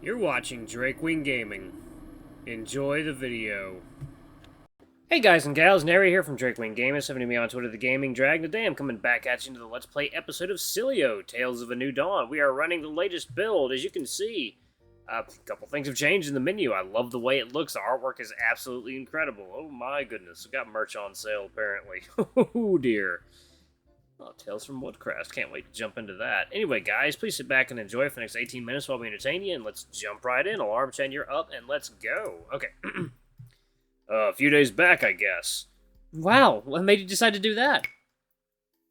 You're watching Drakewing Gaming. Enjoy the video. Hey guys and gals, Nary here from Drakewing Gaming, 70 me on Twitter, the Gaming Drag. Today I'm coming back at you into the Let's Play episode of Sileo, Tales of a New Dawn. We are running the latest build, as you can see. A couple things have changed in the menu. I love the way it looks. The artwork is absolutely incredible. Oh my goodness, we got merch on sale apparently. Oh dear. Oh, Tales from Woodcraft. Can't wait to jump into that. Anyway, guys, please sit back and enjoy for the next 18 minutes while we entertain you, and let's jump right in. Alarm chain, you're up, and let's go. Okay. A few days back, I guess. Wow, what made you decide to do that?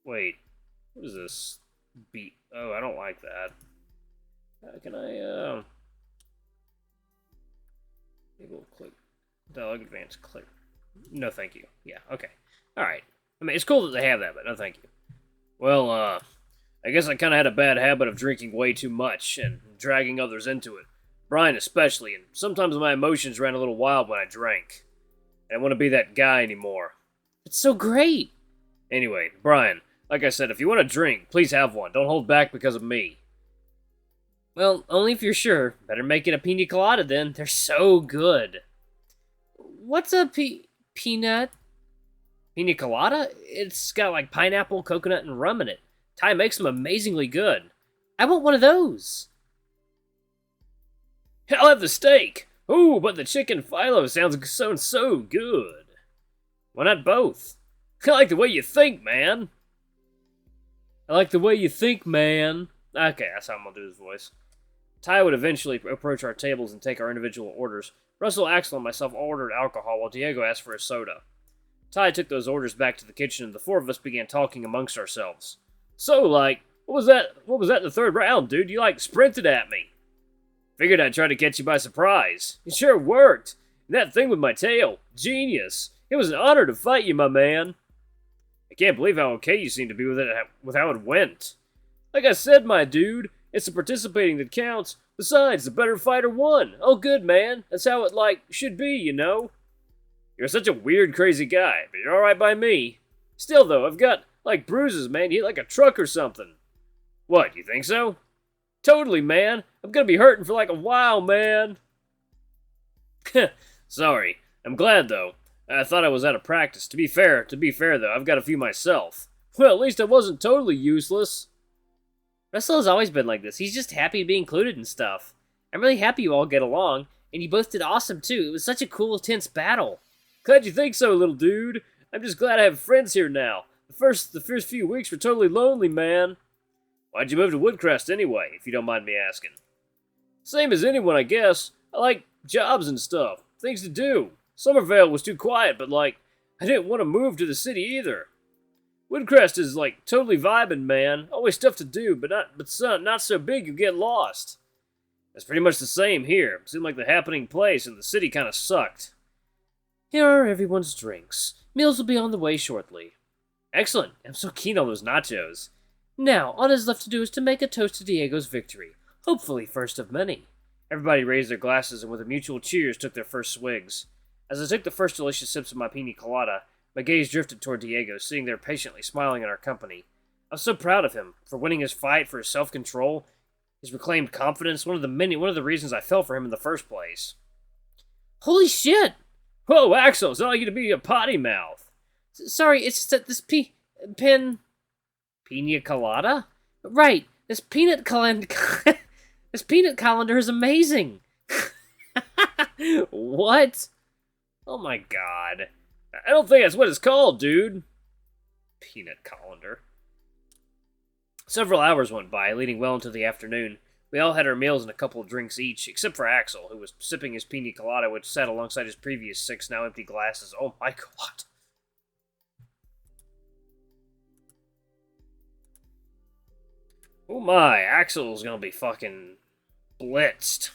Wait, what is this? Beat. Oh, I don't like that. Can I, Able click. Dialogue advance, click. No, thank you. Yeah, okay. Alright. I mean, it's cool that they have that, but no thank you. Well, I guess I kind of had a bad habit of drinking way too much and dragging others into it. Brian especially, and sometimes my emotions ran a little wild when I drank. I don't want to be that guy anymore. It's so great! Anyway, Brian, like I said, if you want to drink, please have one. Don't hold back because of me. Well, only if you're sure. Better make it a pina colada then. They're so good. What's a peanut? Pina colada? It's got like pineapple, coconut, and rum in it. Ty makes them amazingly good. I want one of those. I'll have the steak. Ooh, but the chicken phyllo sounds so good. Why not both? I like the way you think, man. I like the way you think, man. Okay, that's how I'm gonna do his voice. Ty would eventually approach our tables and take our individual orders. Russell, Axel, and myself all ordered alcohol, while Diego asked for a soda. Ty took those orders back to the kitchen, and the four of us began talking amongst ourselves. So, like, what was that in the third round, dude? You, like, sprinted at me. Figured I'd try to catch you by surprise. It sure worked. And that thing with my tail, genius. It was an honor to fight you, my man. I can't believe how okay you seem to be with how it went. Like I said, my dude, it's the participating that counts. Besides, the better fighter won. Oh, good, man. That's how it, like, should be, you know? You're such a weird, crazy guy, but you're alright by me. Still, though, I've got, like, bruises, man. You hit like a truck or something. What, you think so? Totally, man. I'm gonna be hurting for like a while, man. Sorry. I'm glad, though. I thought I was out of practice. To be fair, though, I've got a few myself. Well, at least I wasn't totally useless. Russell has always been like this. He's just happy to be included in stuff. I'm really happy you all get along, and you both did awesome, too. It was such a cool, tense battle. Glad you think so, little dude. I'm just glad I have friends here now. The first few weeks were totally lonely, man. Why'd you move to Woodcrest anyway, if you don't mind me asking? Same as anyone, I guess. I like jobs and stuff. Things to do. Summervale was too quiet, but, like, I didn't want to move to the city either. Woodcrest is, like, totally vibing, man. Always stuff to do, but not so big you get lost. That's pretty much the same here. Seemed like the happening place, and the city kind of sucked. Here are everyone's drinks. Meals will be on the way shortly. Excellent. I'm so keen on those nachos. Now, all that is left to do is to make a toast to Diego's victory. Hopefully first of many. Everybody raised their glasses and with a mutual cheers took their first swigs. As I took the first delicious sips of my pina colada, my gaze drifted toward Diego, sitting there patiently smiling at our company. I was so proud of him for winning his fight, for his self-control, his reclaimed confidence, one of the reasons I fell for him in the first place. Holy shit! Whoa, Axel, it's not like you to be a potty mouth. Sorry, it's just that this Pina colada? Right, this peanut colander is amazing. What? Oh my god. I don't think that's what it's called, dude. Peanut colander. Several hours went by, leading well into the afternoon. We all had our meals and a couple of drinks each, except for Axel, who was sipping his pina colada, which sat alongside his previous 6 now empty glasses. Oh my god. Oh my, Axel's gonna be fucking blitzed.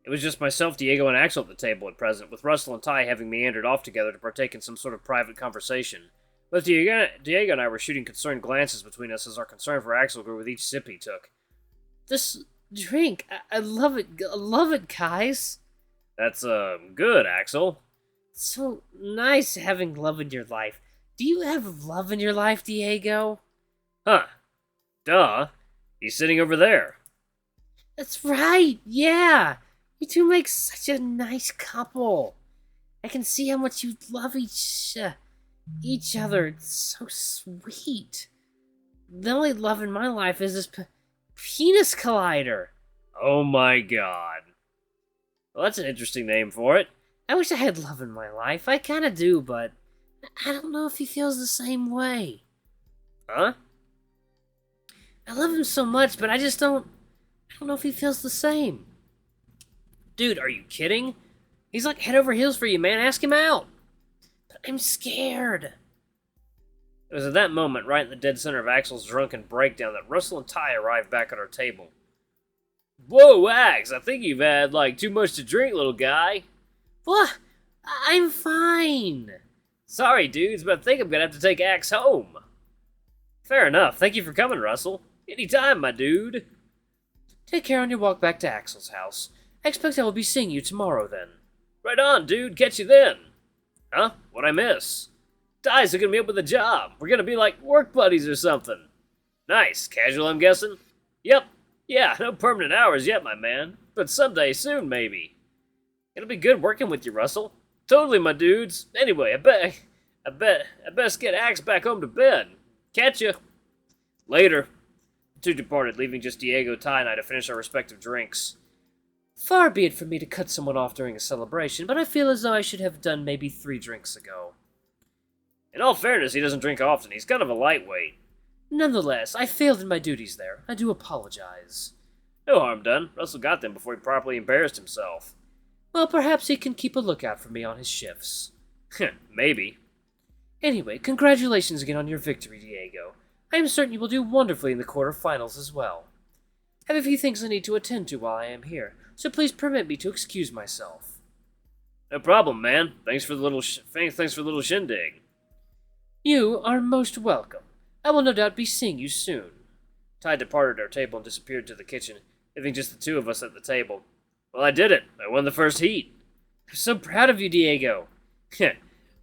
It was just myself, Diego, and Axel at the table at present, with Russell and Ty having meandered off together to partake in some sort of private conversation. Both Diego and I were shooting concerned glances between us as our concern for Axel grew with each sip he took. This drink, I love it, guys. That's, good, Axel. It's so nice having love in your life. Do you have love in your life, Diego? Huh. Duh. He's sitting over there. That's right, yeah! You two make such a nice couple. I can see how much you love each other. It's so sweet. The only love in my life is this penis collider. Oh my god. Well, that's an interesting name for it. I wish I had love in my life. I kinda do, but I don't know if he feels the same way. Huh? I love him so much, but I don't know if he feels the same. Dude, are you kidding? He's like head over heels for you, man. Ask him out. But I'm scared. It was at that moment, right in the dead center of Axel's drunken breakdown, that Russell and Ty arrived back at our table. Whoa, Ax, I think you've had, too much to drink, little guy. What? I'm fine. Sorry, dudes, but I think I'm gonna have to take Ax home. Fair enough. Thank you for coming, Russell. Anytime, my dude. Take care on your walk back to Axel's house. I expect I will be seeing you tomorrow then. Right on, dude. Catch you then. Huh? What'd I miss? Ty's hooking me up with a job. We're gonna be like work buddies or something. Nice. Casual, I'm guessing? Yep. Yeah, no permanent hours yet, my man. But someday soon, maybe. It'll be good working with you, Russell. Totally, my dudes. Anyway, I best get Axe back home to bed. Catch ya. Later. The two departed, leaving just Diego, Ty, and I to finish our respective drinks. Far be it from me to cut someone off during a celebration, but I feel as though I should have done maybe 3 drinks ago. In all fairness, he doesn't drink often. He's kind of a lightweight. Nonetheless, I failed in my duties there. I do apologize. No harm done. Russell got them before he properly embarrassed himself. Well, perhaps he can keep a lookout for me on his shifts. Maybe. Anyway, congratulations again on your victory, Diego. I am certain you will do wonderfully in the quarterfinals as well. I have a few things I need to attend to while I am here, so please permit me to excuse myself. No problem, man. Thanks for the little shindig. You are most welcome. I will no doubt be seeing you soon. Ty departed our table and disappeared to the kitchen, leaving just the two of us at the table. Well, I did it. I won the first heat. I'm so proud of you, Diego. I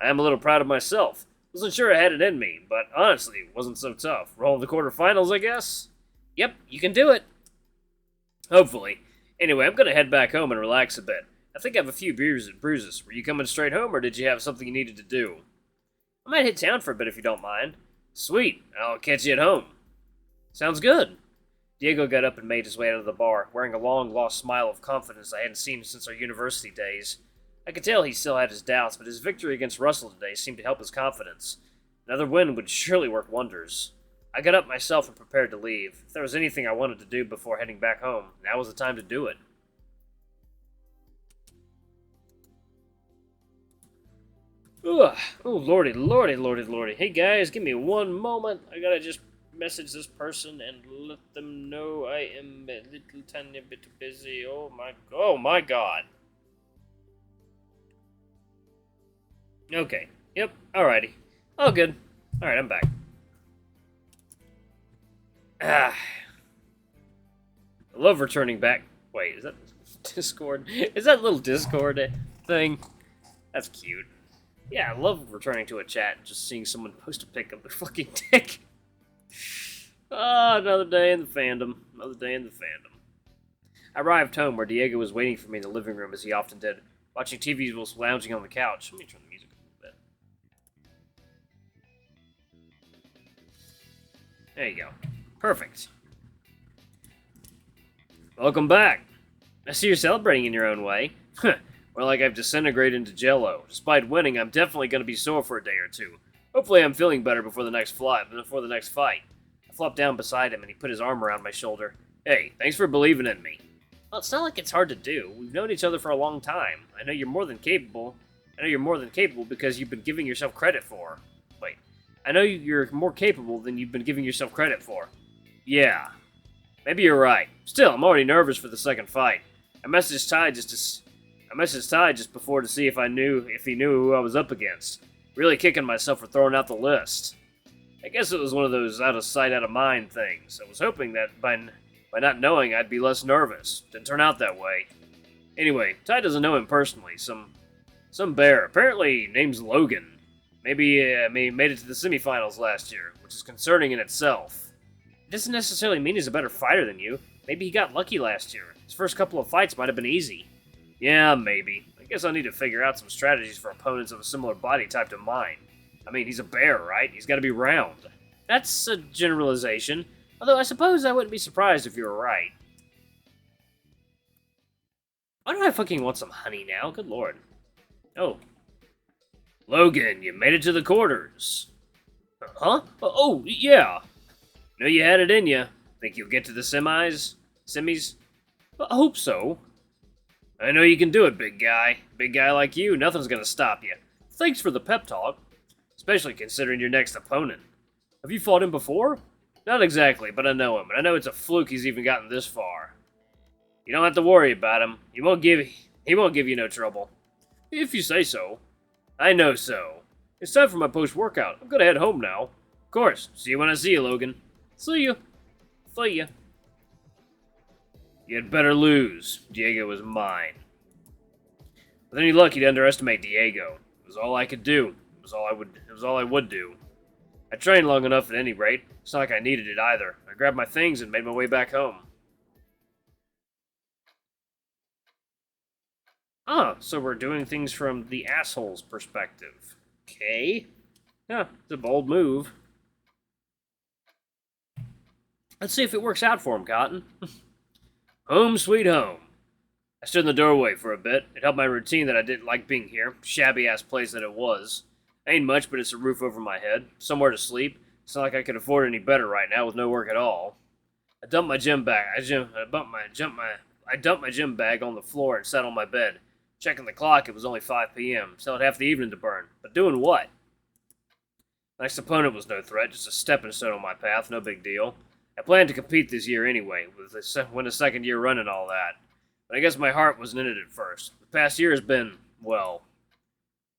am a little proud of myself. Wasn't sure I had it in me, but honestly, it wasn't so tough. Roll the quarterfinals, I guess? Yep, you can do it. Hopefully. Anyway, I'm gonna head back home and relax a bit. I think I have a few bruises. Were you coming straight home, or did you have something you needed to do? I might hit town for a bit if you don't mind. Sweet. I'll catch you at home. Sounds good. Diego got up and made his way out of the bar, wearing a long-lost smile of confidence I hadn't seen since our university days. I could tell he still had his doubts, but his victory against Russell today seemed to help his confidence. Another win would surely work wonders. I got up myself and prepared to leave. If there was anything I wanted to do before heading back home, now was the time to do it. Ugh. Oh, lordy, lordy, lordy, lordy. Hey, guys, give me one moment. I gotta just message this person and let them know I am a little tiny bit busy. Oh, my God. Okay. Yep. Alrighty. All good. Alright, I'm back. I love returning back. Wait, is that Discord? Is that little Discord thing? That's cute. Yeah, I love returning to a chat and just seeing someone post a pic of their fucking dick. Ah, another day in the fandom. Another day in the fandom. I arrived home where Diego was waiting for me in the living room as he often did, watching TV whilst lounging on the couch. Let me turn the music up a bit. There you go. Perfect. Welcome back. I see you're celebrating in your own way. More like I've disintegrated into jello. Despite winning, I'm definitely going to be sore for a day or two. Hopefully I'm feeling better before the next fight. I flopped down beside him and he put his arm around my shoulder. Hey, thanks for believing in me. Well, it's not like it's hard to do. We've known each other for a long time. I know you're more than capable because you've been giving yourself credit for. Wait. I know you're more capable than you've been giving yourself credit for. Yeah. Maybe you're right. Still, I'm already nervous for the second fight. I messaged Ty just before to see if he knew who I was up against. Really kicking myself for throwing out the list. I guess it was one of those out of sight, out of mind things. I was hoping that by not knowing I'd be less nervous. Didn't turn out that way. Anyway, Ty doesn't know him personally. Some bear, apparently name's Logan. Maybe made it to the semifinals last year, which is concerning in itself. It doesn't necessarily mean he's a better fighter than you. Maybe he got lucky last year. His first couple of fights might have been easy. Yeah, maybe. I guess I'll need to figure out some strategies for opponents of a similar body type to mine. I mean, he's a bear, right? He's got to be round. That's a generalization, although I suppose I wouldn't be surprised if you were right. Why do I fucking want some honey now? Good lord. Oh. Logan, you made it to the quarters. Huh? Oh, yeah. Know you had it in you. Think you'll get to the semis? I hope so. I know you can do it, big guy. Big guy like you, nothing's gonna stop you. Thanks for the pep talk. Especially considering your next opponent. Have you fought him before? Not exactly, but I know him, and I know it's a fluke he's even gotten this far. You don't have to worry about him. He won't give you no trouble. If you say so. I know so. It's time for my post-workout. I'm gonna head home now. Of course. See you when I see you, Logan. See you. See ya. You had better lose. Diego was mine. With any luck, he'd underestimate Diego. It was all I could do. It was all I would do. I trained long enough at any rate. It's not like I needed it either. I grabbed my things and made my way back home. Ah, so we're doing things from the asshole's perspective. Okay. Yeah, it's a bold move. Let's see if it works out for him, Cotton. Home sweet home. I stood in the doorway for a bit. It helped my routine that I didn't like being here. Shabby-ass place that it was. Ain't much, but it's a roof over my head. Somewhere to sleep. It's not like I could afford any better right now with no work at all. I dumped my gym bag. I dumped my gym bag on the floor and sat on my bed. Checking the clock, it was only 5 p.m. Still had half the evening to burn. But doing what? Next opponent was no threat, just a stepping stone on my path, no big deal. I planned to compete this year anyway, win a second year run and all that. But I guess my heart wasn't in it at first. The past year has been, well,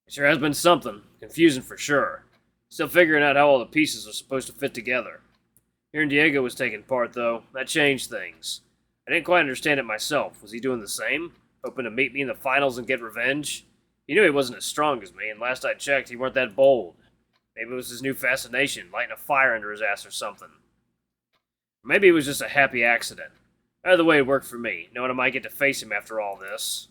it sure has been something. Confusing for sure. Still figuring out how all the pieces are supposed to fit together. Hearing Diego was taking part, though, that changed things. I didn't quite understand it myself. Was he doing the same? Hoping to meet me in the finals and get revenge? He knew he wasn't as strong as me, and last I checked, he weren't that bold. Maybe it was his new fascination, lighting a fire under his ass or something. Maybe it was just a happy accident. Either way, it worked for me, knowing I might get to face him after all this.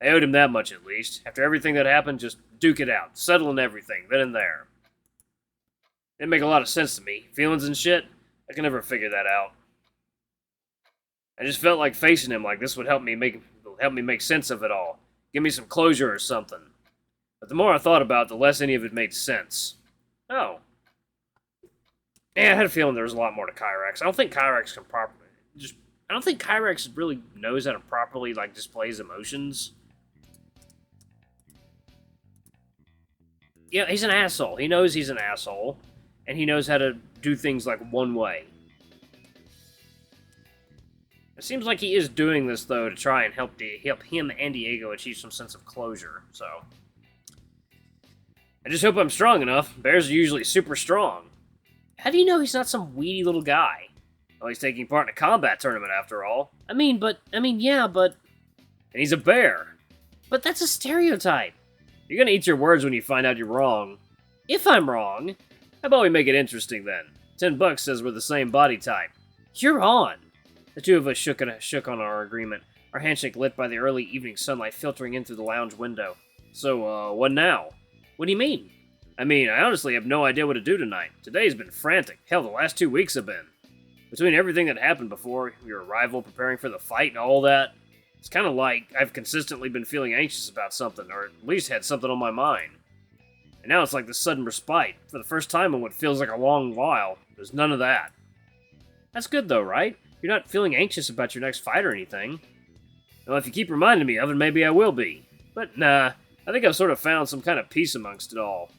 I owed him that much at least. After everything that happened, just duke it out, settling everything, then and there. Didn't make a lot of sense to me. Feelings and shit, I can never figure that out. I just felt like facing him like this would help me make sense of it all. Give me some closure or something. But the more I thought about it, the less any of it made sense. Oh. Yeah, I had a feeling there was a lot more to Kyrax. I don't think Kyrax really knows how to properly, display his emotions. Yeah, he's an asshole. He knows he's an asshole. And he knows how to do things, one way. It seems like he is doing this, though, to try and help him and Diego achieve some sense of closure, so. I just hope I'm strong enough. Bears are usually super strong. How do you know he's not some weedy little guy? Well, he's taking part in a combat tournament, after all. Yeah, but... And he's a bear. But that's a stereotype. You're gonna eat your words when you find out you're wrong. If I'm wrong, how about we make it interesting, then? $10 says we're the same body type. You're on. The two of us shook on our agreement, our handshake lit by the early evening sunlight filtering in through the lounge window. So, what now? What do you mean? I honestly have no idea what to do tonight. Today's been frantic. Hell, the last 2 weeks have been. Between everything that happened before, your arrival, preparing for the fight, and all that, it's kind of like I've consistently been feeling anxious about something, or at least had something on my mind. And now it's like this sudden respite. For the first time in what feels like a long while, there's none of that. That's good though, right? You're not feeling anxious about your next fight or anything. Well, if you keep reminding me of it, maybe I will be. But nah, I think I've sort of found some kind of peace amongst it all.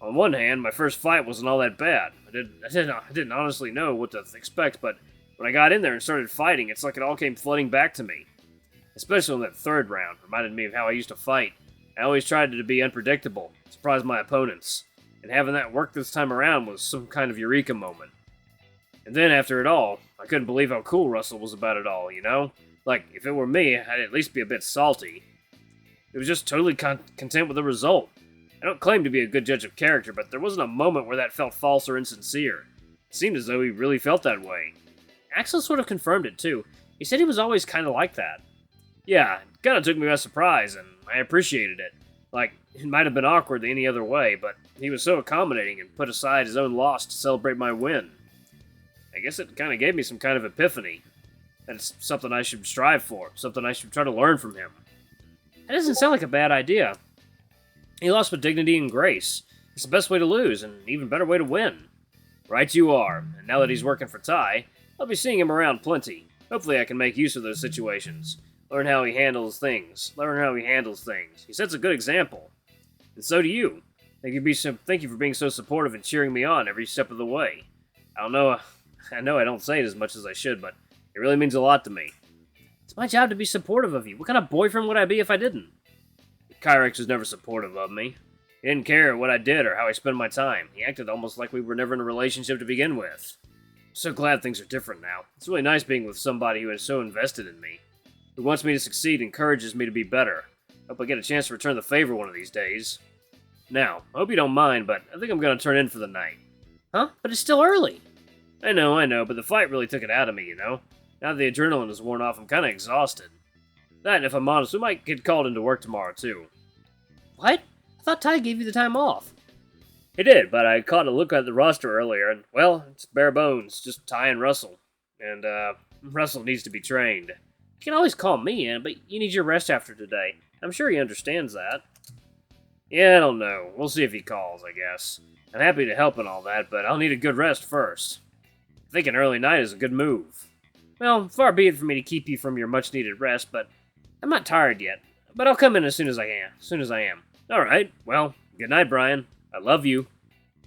On one hand, my first fight wasn't all that bad. I didn't honestly know what to expect, but when I got in there and started fighting, it's like it all came flooding back to me. Especially in that third round, reminded me of how I used to fight. I always tried to be unpredictable, surprise my opponents. And having that work this time around was some kind of eureka moment. And then after it all, I couldn't believe how cool Russell was about it all, you know? Like, if it were me, I'd at least be a bit salty. It was just totally content with the result. I don't claim to be a good judge of character, but there wasn't a moment where that felt false or insincere. It seemed as though he really felt that way. Axel sort of confirmed it, too. He said he was always kind of like that. Yeah, it kind of took me by surprise, and I appreciated it. Like, it might have been awkward any other way, but he was so accommodating and put aside his own loss to celebrate my win. I guess it kind of gave me some kind of epiphany. That it's something I should strive for, something I should try to learn from him. That doesn't sound like a bad idea. He lost with dignity and grace. It's the best way to lose, and an even better way to win. Right you are, and now that he's working for Ty, I'll be seeing him around plenty. Hopefully I can make use of those situations. Learn how he handles things. He sets a good example. And so do you. Thank you for being so supportive and cheering me on every step of the way. I know I don't say it as much as I should, but it really means a lot to me. It's my job to be supportive of you. What kind of boyfriend would I be if I didn't? Kyrex was never supportive of me. He didn't care what I did or how I spent my time. He acted almost like we were never in a relationship to begin with. I'm so glad things are different now. It's really nice being with somebody who is so invested in me, who wants me to succeed and encourages me to be better. Hope I get a chance to return the favor one of these days. Now, I hope you don't mind, but I think I'm going to turn in for the night. Huh? But it's still early. I know, but the fight really took it out of me, you know? Now that the adrenaline is worn off, I'm kind of exhausted. That, and if I'm honest, we might get called into work tomorrow, too. What? I thought Ty gave you the time off. He did, but I caught a look at the roster earlier, and, well, it's bare bones, just Ty and Russell. And, Russell needs to be trained. You can always call me in, but you need your rest after today. I'm sure he understands that. Yeah, I don't know. We'll see if he calls, I guess. I'm happy to help and all that, but I'll need a good rest first. I think an early night is a good move. Well, far be it for me to keep you from your much-needed rest, but I'm not tired yet. But I'll come in as soon as I am. All right. Well, good night, Brian. I love you.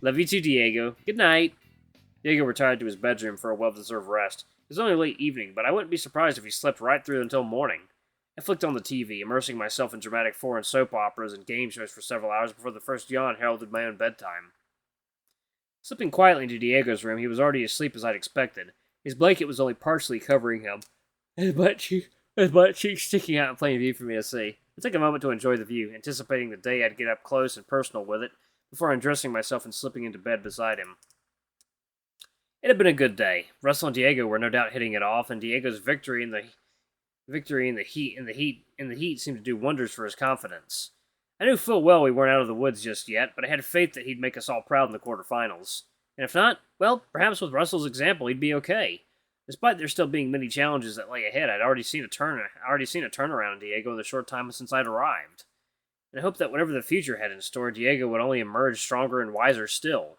Love you too, Diego. Good night. Diego retired to his bedroom for a well-deserved rest. It was only late evening, but I wouldn't be surprised if he slept right through until morning. I flicked on the TV, immersing myself in dramatic foreign soap operas and game shows for several hours before the first yawn heralded my own bedtime. Slipping quietly into Diego's room, he was already asleep as I'd expected. His blanket was only partially covering him, his butt cheeks sticking out in plain view for me to see. I took a moment to enjoy the view, anticipating the day I'd get up close and personal with it, before undressing myself and slipping into bed beside him. It had been a good day. Russell and Diego were no doubt hitting it off, and Diego's victory in the heat seemed to do wonders for his confidence. I knew full well we weren't out of the woods just yet, but I had faith that he'd make us all proud in the quarterfinals. And if not, well, perhaps with Russell's example, he'd be okay. Despite there still being many challenges that lay ahead, I'd already seen a turnaround in Diego in the short time since I'd arrived. And I hoped that whatever the future had in store, Diego would only emerge stronger and wiser still.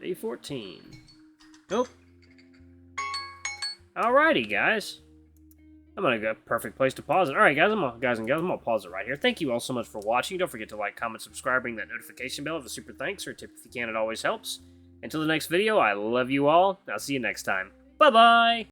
Day 14. Nope. Alrighty, guys. I'm gonna go perfect place to pause it. Alright, guys and gals, I'm gonna pause it right here. Thank you all so much for watching. Don't forget to like, comment, subscribe, ring that notification bell. Have a super thanks or a tip if you can, it always helps. Until the next video, I love you all. I'll see you next time. Bye-bye!